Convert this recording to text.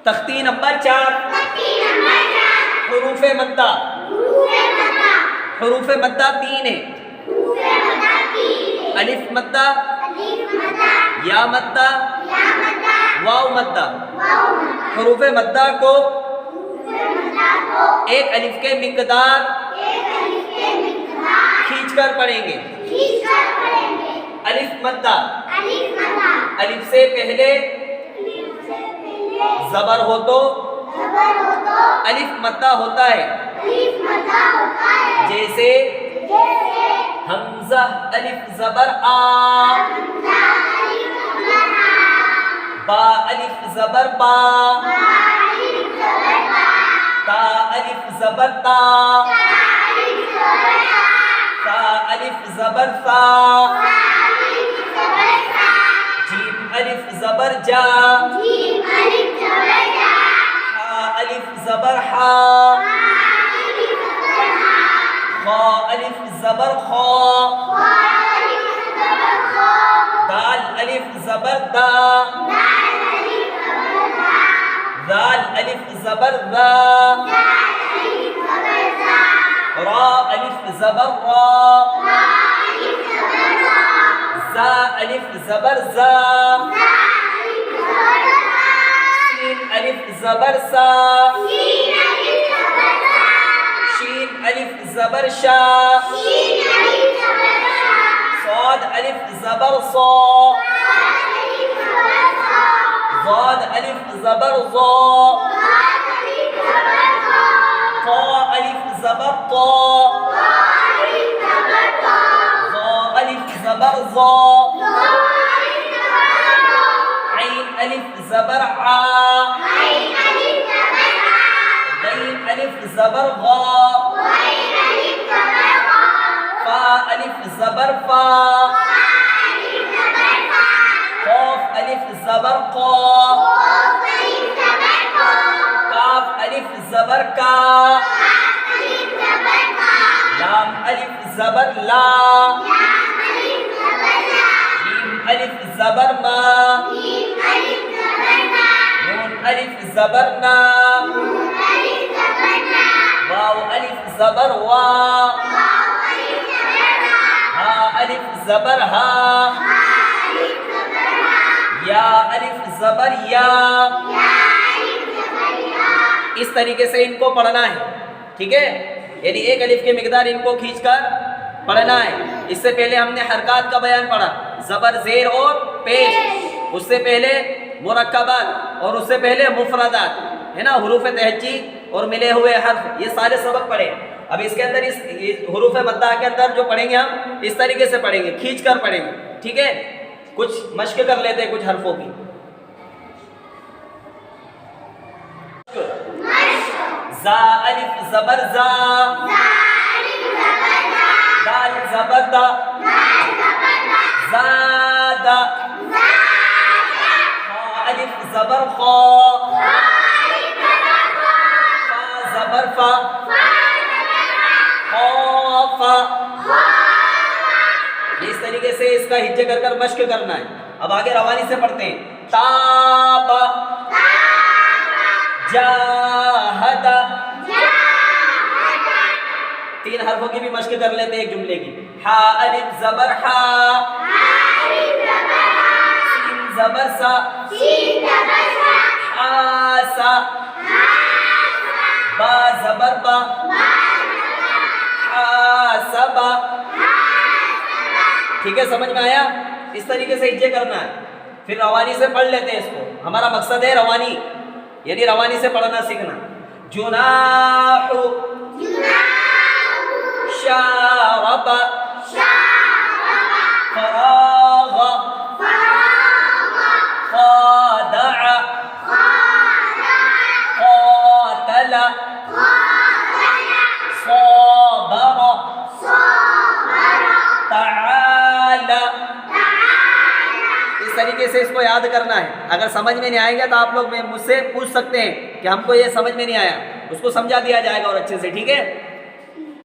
تختی نمبر 4 حروف مدہ. حروف مدہ 3 ہیں. الف مدہ، یا مدہ، واو مدہ. حروف مدہ کو ایک الف کے مقدار کھینچ کر پڑھیں گے. الف مدہ، الف سے پہلے زبر ہو تو الف مدہ ہوتا ہے. جیسے حمزہ الف زبر آ، با الف زبر با، تا الف زبر تا، تا الف زبر سا، جیم الف زبر جا، ہا الف زبر ہا، خا الف زبر خا، دال الف زبر دا، ذال الف زبر ذا، را الف زبر را، زا الف زبر زا، سین الف زبر سا، شین الف زبر شا، صاد الف زبر صا، ضاد الف زبر ضا، طا الف زبر طا، ظا الف زبر ظا، عین الف زبر عا، غین الف زبر غا، فا الف زبر فا، قاف الف زبر قا، کاف الف زبر کا، لام الف زبر لا، میم الف زبر ما، نون الف زبر نا، واو الف زبر وا، ہا الف زبر ہا، یا الف زبر یا. اس طریقے سے ان کو پڑھنا ہے. ٹھیک ہے، یعنی ایک الف کے مقدار ان کو کھینچ کر پڑھنا ہے. اس سے پہلے ہم نے حرکات کا بیان پڑھا، زبر زیر اور پیش. اس سے پہلے مرکبات اور اس سے پہلے مفردات ہے نا، حروف تہجی اور ملے ہوئے حرف، یہ سارے سبق پڑھے. اب اس کے اندر اس حروف مدہ کے اندر جو پڑھیں گے ہم اس طریقے سے پڑھیں گے، کھینچ کر پڑھیں گے. ٹھیک ہے، کچھ مشق کر لیتے ہیں کچھ حرفوں کی. زا الف زبر زا، دال زبر دا، زادا، خا الف زبر خا، فا زبر فا، خوفا. اس طریقے سے اس کا ہجے کر کر مشق کرنا ہے. اب آگے روانی سے پڑھتے ہیں. تابا، جاہدا. 3 حرفوں کی بھی مشق کر لیتے ہیں ایک جملے کی. ہا الف زبر ہا، سین زبر سا، حاسا، با زبر با، حاسبا. ٹھیک ہے، سمجھ میں آیا؟ اس طریقے سے ہجے کرنا ہے. پھر روانی سے پڑھ لیتے ہیں اس کو. ہمارا مقصد ہے روانی، یعنی روانی سے پڑھنا سیکھنا. جناح، شارب، فراغ، خادع، قاتل، صابر، تعالى. اس طریقے سے اس کو یاد کرنا ہے. اگر سمجھ میں نہیں آئے گا تو آپ لوگ مجھ سے پوچھ سکتے ہیں کہ ہم کو یہ سمجھ میں نہیں آیا، اس کو سمجھا دیا جائے گا اور اچھے سے. ٹھیک ہے.